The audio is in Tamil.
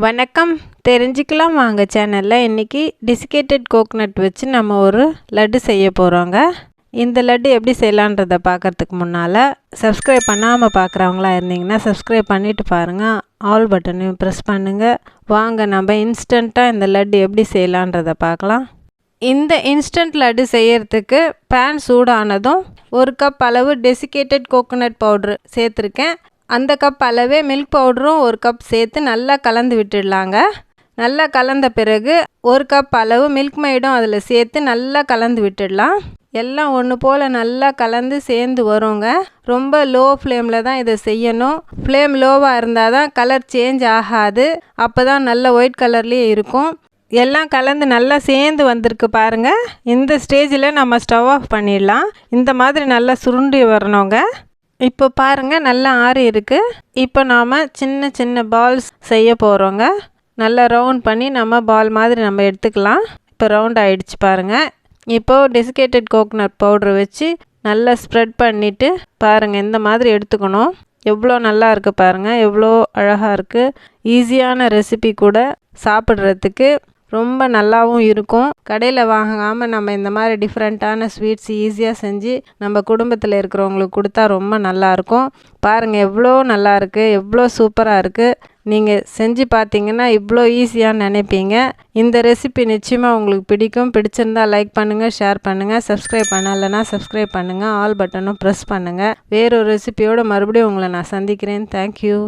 வணக்கம். தெரிஞ்சுக்கலாம் வாங்க சேனலில் இன்றைக்கி டிசிகேட்டட் கோகனட் வச்சு நம்ம ஒரு லட்டு செய்ய போகிறோங்க. இந்த லட்டு எப்படி செய்யலான்றதை பார்க்குறதுக்கு முன்னால் சப்ஸ்கிரைப் பண்ணாமல் பார்க்குறவங்களா இருந்தீங்கன்னா சப்ஸ்கிரைப் பண்ணிவிட்டு பாருங்கள். ஆல் பட்டனையும் ப்ரெஸ் பண்ணுங்கள். வாங்க நம்ம இன்ஸ்டண்ட்டாக இந்த லட்டு எப்படி செய்யலான்றதை பார்க்கலாம். இந்த இன்ஸ்டன்ட் லட்டு செய்யறதுக்கு பேன் சூடானதும் 1 கப் அளவு டெசிகேட்டட் கோகனட் பவுட்ரு சேர்த்துருக்கேன். அந்த கப் அளவே மில்க் பவுடரும் 1 கப் சேர்த்து நல்லா கலந்து விட்டுடலாங்க. நல்லா கலந்த பிறகு 1 கப் அளவு மில்க் மைடும் அதில் சேர்த்து நல்லா கலந்து விட்டுடலாம். எல்லாம் ஒன்று போல் நல்லா கலந்து சேர்ந்து வருங்க. ரொம்ப லோ ஃப்ளேமில் தான் இதை செய்யணும். ஃப்ளேம் லோவாக இருந்தால் தான் கலர் சேஞ்ச் ஆகாது. அப்போ தான் நல்ல ஒயிட் கலர்லேயே இருக்கும். எல்லாம் கலந்து நல்லா சேர்ந்து வந்திருக்கு பாருங்கள். இந்த ஸ்டேஜில் நம்ம ஸ்டவ் ஆஃப் பண்ணிடலாம். இந்த மாதிரி நல்லா சுருண்டி வரணுங்க. இப்போ பாருங்கள் நல்லா ஆறி இருக்குது. இப்போ நாம் சின்ன சின்ன பால்ஸ் செய்ய போகிறோங்க. நல்லா ரவுண்ட் பண்ணி நம்ம பால் மாதிரி நம்ம எடுத்துக்கலாம். இப்போ ரவுண்ட் ஆகிடுச்சு பாருங்கள். இப்போது டெசிகேட்டட் கோகனட் பவுட்ரு வச்சு நல்லா ஸ்ப்ரெட் பண்ணிவிட்டு பாருங்கள் இந்த மாதிரி எடுத்துக்கணும். எவ்வளோ நல்லா இருக்குது பாருங்கள், எவ்வளோ அழகாக இருக்குது. ஈஸியான ரெசிபி கூட, சாப்பிட்றதுக்கு ரொம்ப நல்லாவும் இருக்கும். கடையில் வாங்காமல் நம்ம இந்த மாதிரி டிஃப்ரெண்ட்டான ஸ்வீட்ஸ் ஈஸியாக செஞ்சு நம்ம குடும்பத்தில் இருக்கிறவங்களுக்கு கொடுத்தா ரொம்ப நல்லாயிருக்கும். பாருங்கள் எவ்வளோ நல்லா இருக்குது, எவ்வளோ சூப்பராக இருக்குது. நீங்கள் செஞ்சு பார்த்தீங்கன்னா இவ்வளோ ஈஸியாக நினைப்பீங்க. இந்த ரெசிபி நிச்சயமாக உங்களுக்கு பிடிக்கும். பிடிச்சிருந்தால் லைக் பண்ணுங்கள், ஷேர் பண்ணுங்கள். சப்ஸ்கிரைப் பண்ணலைன்னா சப்ஸ்கிரைப் பண்ணுங்கள். ஆல் பட்டனும் ப்ரெஸ் பண்ணுங்கள். வேறொரு ரெசிபியோடு மறுபடியும் உங்களை நான் சந்திக்கிறேன். தேங்க்யூ.